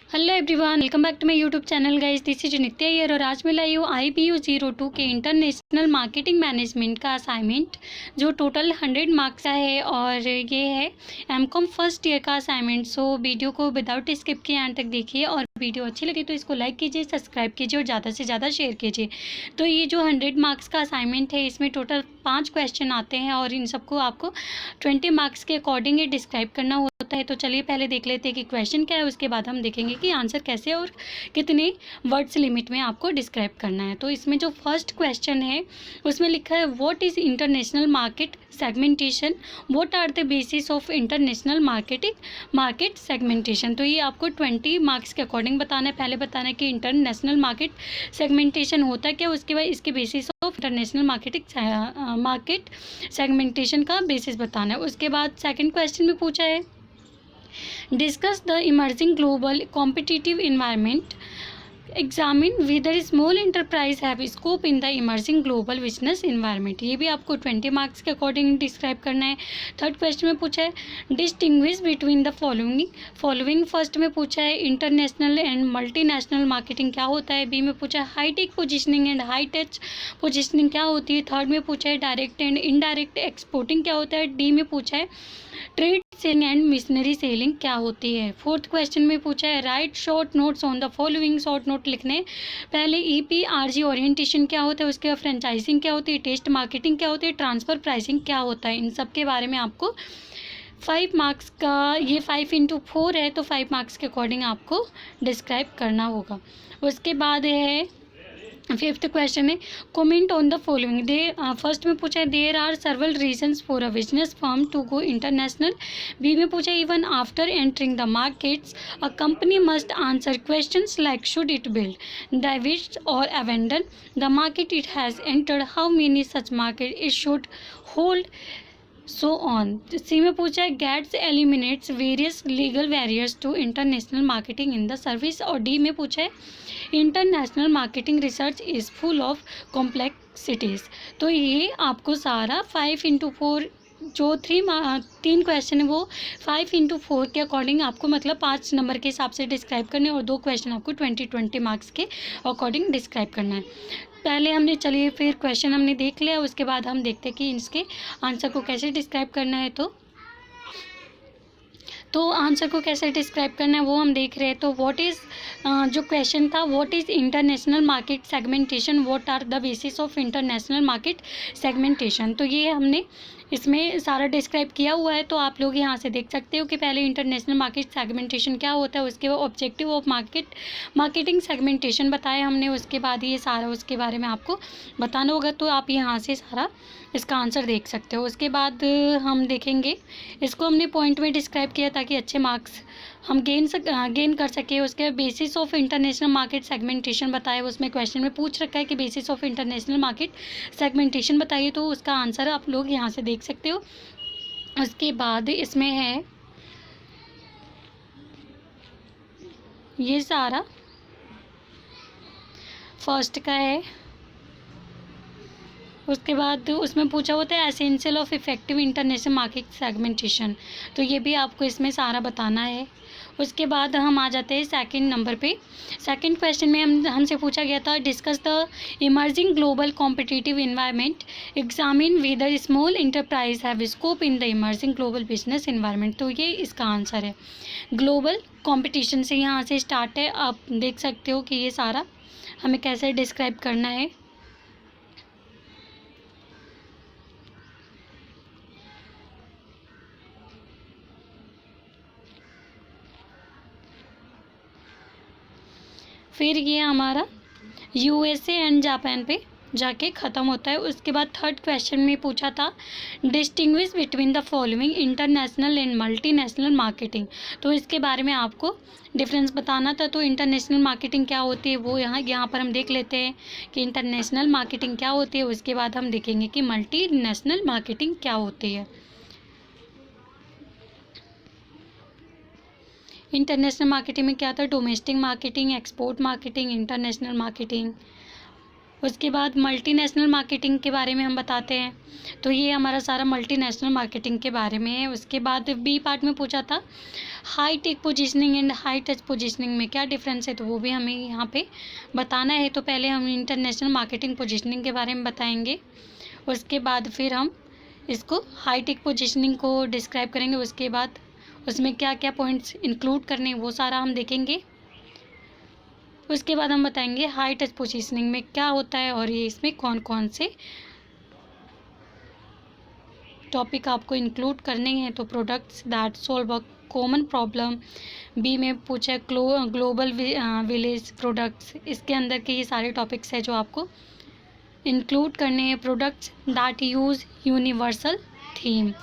Hello everyone, welcome back to my YouTube channel guys. This is Nitya Iyer और आज मैं लाई हूँ IPU02 के इंटरनेशनल मार्केटिंग मैनेजमेंट का असाइनमेंट जो टोटल 100 मार्क्स का है और ये है MCOM फर्स्ट ईयर का असाइनमेंट। सो वीडियो को विदाउट स्किप के एंड तक देखिए और वीडियो अच्छी लगी तो इसको लाइक कीजिए, सब्सक्राइब कीजिए और ज़्यादा से ज़्यादा शेयर कीजिए। तो ये जो 100 मार्क्स का असाइनमेंट है इसमें टोटल 5 क्वेश्चन आते हैं और इन सबको आपको 20 मार्क्स के अकॉर्डिंग डिस्क्राइब करना होता है। तो चलिए पहले देख लेते हैं कि क्वेश्चन क्या है, उसके बाद हम देखेंगे कि आंसर कैसे और कितने वर्ड्स लिमिट में आपको डिस्क्राइब करना है। तो इसमें जो फर्स्ट क्वेश्चन है उसमें लिखा है what is international market segmentation, what are the basis of international market segmentation. तो ये आपको 20 मार्क्स के अकॉर्डिंग बताना है। पहले बताना है कि इंटरनेशनल मार्केट सेगमेंटेशन होता है क्या, उसके बाद इसके basis of international market segmentation का बेसिस बताना है। उसके बाद सेकंड क्वेश्चन में पूछा है discuss the emerging global competitive environment, examine whether small enterprise have scope in the emerging global business environment. ये भी आपको 20 मार्क्स के अकॉर्डिंग डिस्क्राइब करना है। थर्ड क्वेश्चन में पूछा है distinguish between the following. First में पूछा है इंटरनेशनल एंड मल्टीनेशनल मार्केटिंग क्या होता है। बी में पूछा है high tech positioning and high touch positioning क्या होती है। थर्ड में पूछा है डायरेक्ट एंड इनडायरेक्ट एक्सपोर्टिंग क्या होता है। डी में पूछा है trade selling and machinery selling क्या होती है। फोर्थ क्वेश्चन में पूछा है right short notes on the following. Short note लिखने पहले EPRG ओरिएंटेशन क्या होता है, उसके बाद फ्रेंचाइजिंग क्या होती है, टेस्ट मार्केटिंग क्या होती है, ट्रांसफ़र प्राइसिंग क्या होता है। इन सब के बारे में आपको 5 मार्क्स का, ये 5 × 4 है तो 5 मार्क्स के अकॉर्डिंग आपको डिस्क्राइब करना होगा। उसके बाद है फिफ्थ क्वेश्चन है comment on the following. First में पूछा है there are several reasons for a business firm to go international. B में पूछा है even after entering the markets a company must answer questions like should it build divest और abandon the market it has entered, how many such market it should hold, so on. C में पूछा है GATS eliminates various legal barriers to international marketing in the service. और D में पूछा है international marketing research is full of complexities. तो ये आपको सारा 5 × 4 जो 3 क्वेश्चन है वो 5 × 4 के अकॉर्डिंग आपको मतलब 5 नंबर के हिसाब से डिस्क्राइब करने और 2 क्वेश्चन आपको 20 मार्क्स के अकॉर्डिंग डिस्क्राइब करना है। पहले हमने चलिए फिर क्वेश्चन हमने देख लिया, उसके बाद हम देखते हैं कि इसके आंसर को कैसे डिस्क्राइब करना है। तो आंसर को कैसे डिस्क्राइब करना है वो हम देख रहे हैं। तो व्हाट इज़ जो क्वेश्चन था what is international market segmentation, what are the basis of international market segmentation. तो ये हमने इसमें सारा डिस्क्राइब किया हुआ है। तो आप लोग यहाँ से देख सकते हो कि पहले इंटरनेशनल मार्केट सेगमेंटेशन क्या होता है, उसके बाद ऑब्जेक्टिव ऑफ मार्केटिंग सेगमेंटेशन बताया हमने, उसके बाद ये सारा उसके बारे में आपको बताना होगा। तो आप यहाँ से सारा इसका आंसर देख सकते हो। उसके बाद हम देखेंगे, इसको हमने पॉइंट में डिस्क्राइब किया ताकि अच्छे मार्क्स हम गेन कर सके। उसके basis of international market segmentation बताए, उसमें क्वेश्चन में पूछ रखा है कि basis of international market segmentation बताइए, तो उसका आंसर आप लोग यहाँ से देख सकते हो। उसके बाद इसमें है ये सारा फर्स्ट का है। उसके बाद उसमें पूछा होता है essential of effective international market segmentation, तो ये भी आपको इसमें सारा बताना है। उसके बाद हम आ जाते हैं सेकंड नंबर पे। सेकंड क्वेश्चन में हमसे पूछा गया था discuss the emerging global competitive environment, examine whether small enterprise have scope in the emerging global business environment. तो ये इसका आंसर है। ग्लोबल कॉम्पिटिशन से यहाँ से स्टार्ट है, आप देख सकते हो कि ये सारा हमें कैसे डिस्क्राइब करना है। फिर ये हमारा USA एंड जापान पे जाके ख़त्म होता है। उसके बाद थर्ड क्वेश्चन में पूछा था distinguish between the following international and multinational marketing. तो इसके बारे में आपको डिफरेंस बताना था। तो इंटरनेशनल मार्केटिंग क्या होती है वो यहाँ पर हम देख लेते हैं कि इंटरनेशनल मार्केटिंग क्या होती है। उसके बाद हम देखेंगे कि मल्टीनेशनल मार्केटिंग क्या होती है। इंटरनेशनल मार्केटिंग में क्या था, domestic marketing, export marketing, international marketing. उसके बाद मल्टीनेशनल मार्केटिंग के बारे में हम बताते हैं, तो ये हमारा सारा मल्टीनेशनल मार्केटिंग के बारे में है। उसके बाद बी पार्ट में पूछा था high tech positioning and high touch positioning में क्या डिफरेंस है, तो वो भी हमें यहाँ पे बताना है। तो पहले हम इंटरनेशनल मार्केटिंग पोजीशनिंग के बारे में बताएंगे, उसके बाद फिर हम इसको हाई टेक पोजीशनिंग को डिस्क्राइब करेंगे, उसके बाद उसमें क्या क्या पॉइंट्स इंक्लूड करने वो सारा हम देखेंगे। उसके बाद हम बताएंगे हाई टच पोजीशनिंग में क्या होता है और ये इसमें कौन कौन से टॉपिक आपको इंक्लूड करने हैं। तो products that solve a common problem, B में पूछा है ग्लोबल विलेज प्रोडक्ट्स, इसके अंदर के ये सारे टॉपिक्स हैं जो आपको इंक्लूड करने हैं। Products that use universal theme,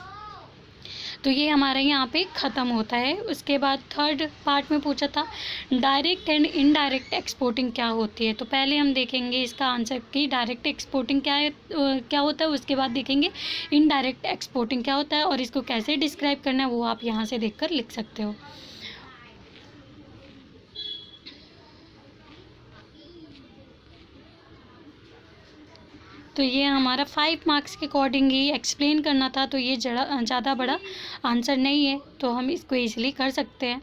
तो ये हमारा यहाँ पे ख़त्म होता है। उसके बाद थर्ड पार्ट में पूछा था डायरेक्ट एंड इनडायरेक्ट एक्सपोर्टिंग क्या होती है, तो पहले हम देखेंगे इसका आंसर कि डायरेक्ट एक्सपोर्टिंग क्या है, क्या होता है। उसके बाद देखेंगे इनडायरेक्ट एक्सपोर्टिंग क्या होता है और इसको कैसे डिस्क्राइब करना है वो आप यहाँ से देखकर लिख सकते हो। तो ये हमारा 5 मार्क्स के अकॉर्डिंग ही एक्सप्लेन करना था, तो ये ज़्यादा बड़ा आंसर नहीं है, तो हम इसको ईजिली कर सकते हैं।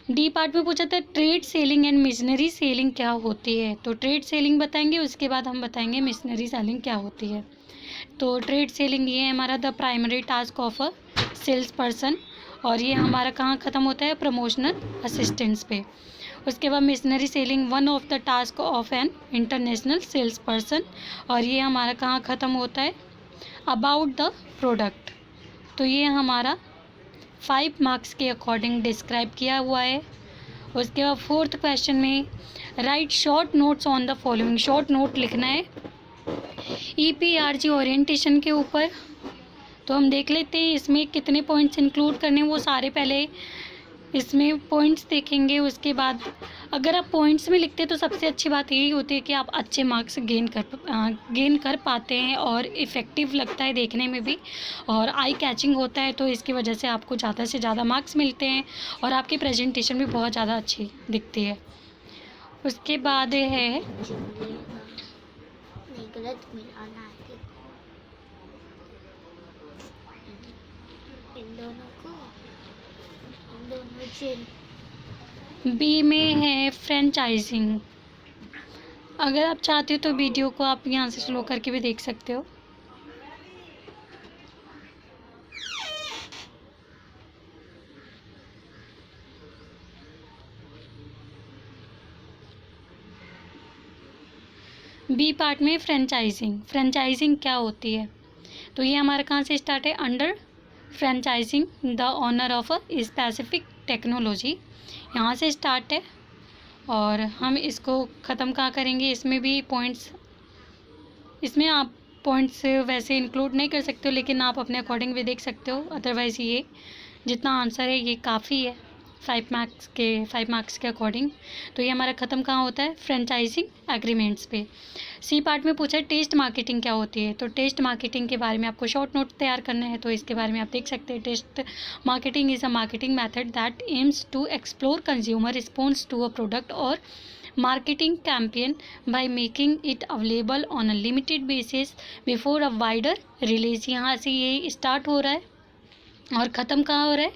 डी पार्ट में पूछा था trade selling and machinery selling क्या होती है, तो ट्रेड सेलिंग बताएंगे, उसके बाद हम बताएंगे मिशनरी सेलिंग क्या होती है। तो ट्रेड सेलिंग ये है हमारा the primary task of a sales person, और ये हमारा कहाँ ख़त्म होता है, प्रमोशनल असिस्टेंट्स पे। उसके बाद missionary selling one of the task of an international sales person, और ये हमारा कहाँ ख़त्म होता है, अबाउट द प्रोडक्ट। तो ये हमारा 5 मार्क्स के अकॉर्डिंग डिस्क्राइब किया हुआ है। उसके बाद फोर्थ क्वेश्चन में right short notes on the following, short note लिखना है EPRG ओरिएंटेशन के ऊपर। तो हम देख लेते हैं इसमें कितने पॉइंट्स इंक्लूड करने हैं, वो सारे पहले इसमें पॉइंट्स देखेंगे। उसके बाद अगर आप पॉइंट्स में लिखते हैं तो सबसे अच्छी बात यही होती है कि आप अच्छे मार्क्स गेन कर पाते हैं और इफ़ेक्टिव लगता है देखने में भी, और आई कैचिंग होता है, तो इसकी वजह से आपको ज़्यादा से ज़्यादा मार्क्स मिलते हैं और आपकी प्रेजेंटेशन भी बहुत ज़्यादा अच्छी दिखती है। उसके बाद है गलत मिलाना है इन दोनों को, इन दोनों चेन। बी में है फ्रेंचाइजिंग। अगर आप चाहते हो तो वीडियो को आप यहाँ से स्लो करके भी देख सकते हो। बी पार्ट में फ्रेंचाइजिंग, फ्रेंचाइजिंग क्या होती है, तो ये हमारा कहाँ से स्टार्ट है, under franchising the owner of a specific technology, यहाँ से स्टार्ट है। और हम इसको ख़त्म कहाँ करेंगे, इसमें भी पॉइंट्स, इसमें आप पॉइंट्स वैसे इंक्लूड नहीं कर सकते हो, लेकिन आप अपने अकॉर्डिंग भी देख सकते हो। अदरवाइज़ ये जितना आंसर है ये काफ़ी है 5 मार्क्स के अकॉर्डिंग। तो ये हमारा ख़त्म कहाँ होता है, फ्रेंचाइजिंग एग्रीमेंट्स पे। सी पार्ट में पूछा है टेस्ट मार्केटिंग क्या होती है, तो टेस्ट मार्केटिंग के बारे में आपको शॉर्ट नोट तैयार करना है, तो इसके बारे में आप देख सकते हैं। Test marketing is a marketing method that aims to explore consumer response to a product और marketing campaign by making it available on a limited basis before a wider release। यहाँ से ये स्टार्ट हो रहा है और ख़त्म कहाँ हो रहा है,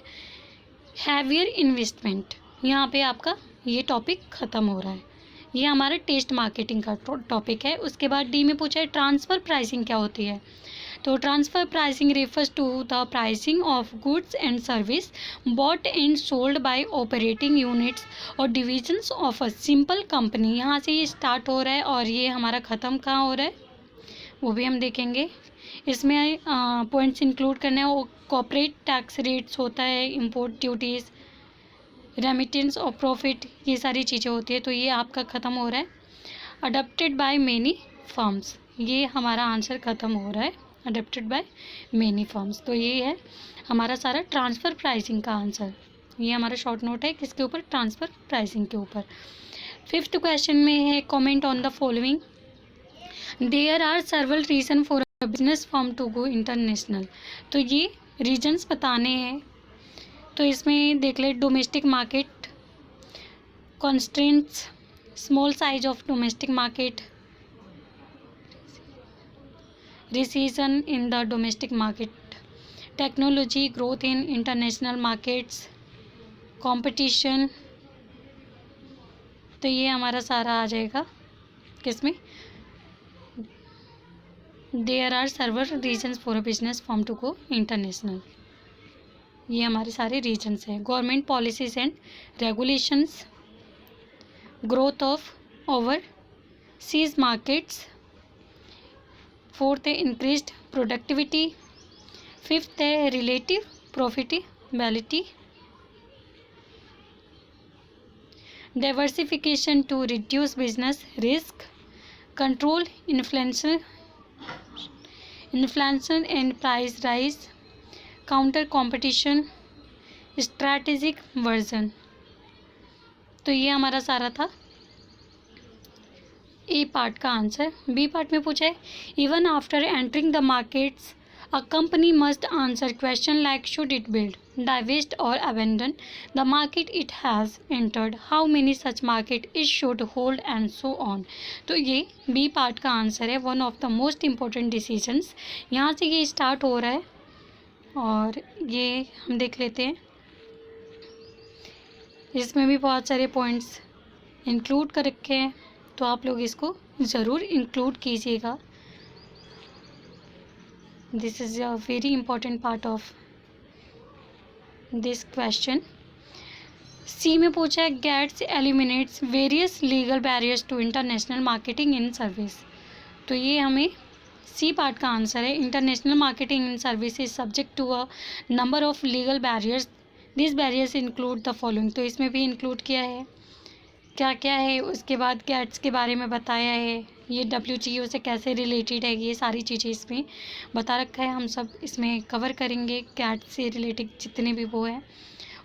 हैवियर इन्वेस्टमेंट, यहाँ पे आपका ये टॉपिक ख़त्म हो रहा है। ये हमारा टेस्ट मार्केटिंग का टॉपिक है। उसके बाद डी में पूछा है ट्रांसफ़र प्राइसिंग क्या होती है, तो transfer pricing refers to the pricing of goods and service bought and sold by operating units और divisions of a simple company. यहाँ से ये स्टार्ट हो रहा है और ये हमारा ख़त्म कहाँ हो रहा है वो भी हम देखेंगे। इसमें पॉइंट्स इंक्लूड करने हैं, कॉर्पोरेट टैक्स रेट्स होता है, इंपोर्ट ड्यूटीज़, रेमिटेंस और प्रॉफिट, ये सारी चीज़ें होती है। तो ये आपका ख़त्म हो रहा है। अडॉप्टेड बाय मेनी फर्म्स, ये हमारा आंसर ख़त्म हो रहा है, अडॉप्टेड बाय मेनी फर्म्स। तो ये है हमारा सारा ट्रांसफ़र प्राइसिंग का आंसर। ये हमारा शॉर्ट नोट है किसके ऊपर, ट्रांसफ़र प्राइसिंग के ऊपर। फिफ्थ क्वेश्चन में है comment on the following, there are several reason for a business firm to go international. तो ये रीजन्स बताने हैं, तो इसमें देख ले domestic market, constraints, small size of domestic market, recession in the domestic market, technology growth in international markets, competition. तो ये हमारा सारा आ जाएगा किसमें, there are several reasons for a business form to go international. ये हमारे सारे रीजन्स हैं। Government policies and regulations, growth of overseas markets, fourth है इंक्रीज्ड प्रोडक्टिविटी, फिफ्थ है relative profitability, diversification to reduce business risk, control inflation and price rise, counter competition, strategic version. तो ये हमारा सारा था ए पार्ट का answer. B part में पूछा है even after entering the markets a company must answer question like should it build, divest or abandon the market it has entered, how many such market it should hold and so on। तो ये B part का answer है, one of the most important decisions. यहाँ से ये start हो रहा है और ये हम देख लेते हैं। इसमें भी बहुत सारे पॉइंट्स इंक्लूड कर रखे हैं, तो आप लोग इसको ज़रूर इंक्लूड कीजिएगा। This is a very important part of this question. C में पूछा है GATS eliminates various legal barriers to international marketing in service. तो ये हमें सी पार्ट का आंसर है। International marketing in service is subject to a number of legal barriers, this barriers include the following. तो इसमें भी इंक्लूड किया है क्या क्या है। उसके बाद गेट्स के बारे में बताया है, ये WTO से कैसे रिलेटेड है, ये सारी चीज़ें इसमें बता रखा है। हम सब इसमें कवर करेंगे गेट से रिलेटेड जितने भी वो हैं।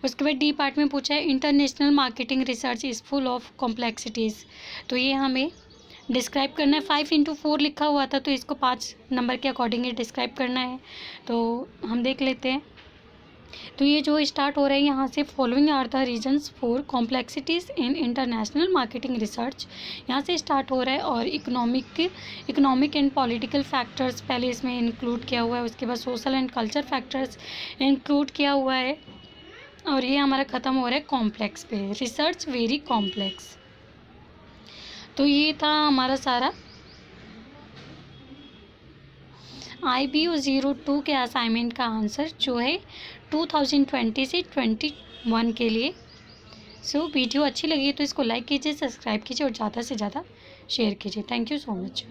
उसके बाद डी पार्ट में पूछा है international marketing research is full of complexities. तो ये हमें डिस्क्राइब करना है। 5x4 लिखा हुआ था, तो इसको 5 नंबर के अकॉर्डिंग डिस्क्राइब करना है। तो हम देख लेते हैं। तो ये जो स्टार्ट हो रहा है यहाँ से, following are the reasons for complexities in international marketing research, यहाँ से स्टार्ट हो रहा है। और इकोनॉमिक एंड पॉलिटिकल फैक्टर्स पहले इसमें इंक्लूड किया हुआ है। उसके बाद social and culture factors include किया हुआ है। और ये हमारा ख़त्म हो रहा है कॉम्प्लेक्स पे, रिसर्च वेरी कॉम्प्लेक्स। तो ये था हमारा सारा IBU 02 के असाइनमेंट का आंसर, जो है 2020 से 21 के लिए। सो वीडियो अच्छी लगी तो इसको लाइक कीजिए, सब्सक्राइब कीजिए और ज़्यादा से ज़्यादा शेयर कीजिए। Thank you so much.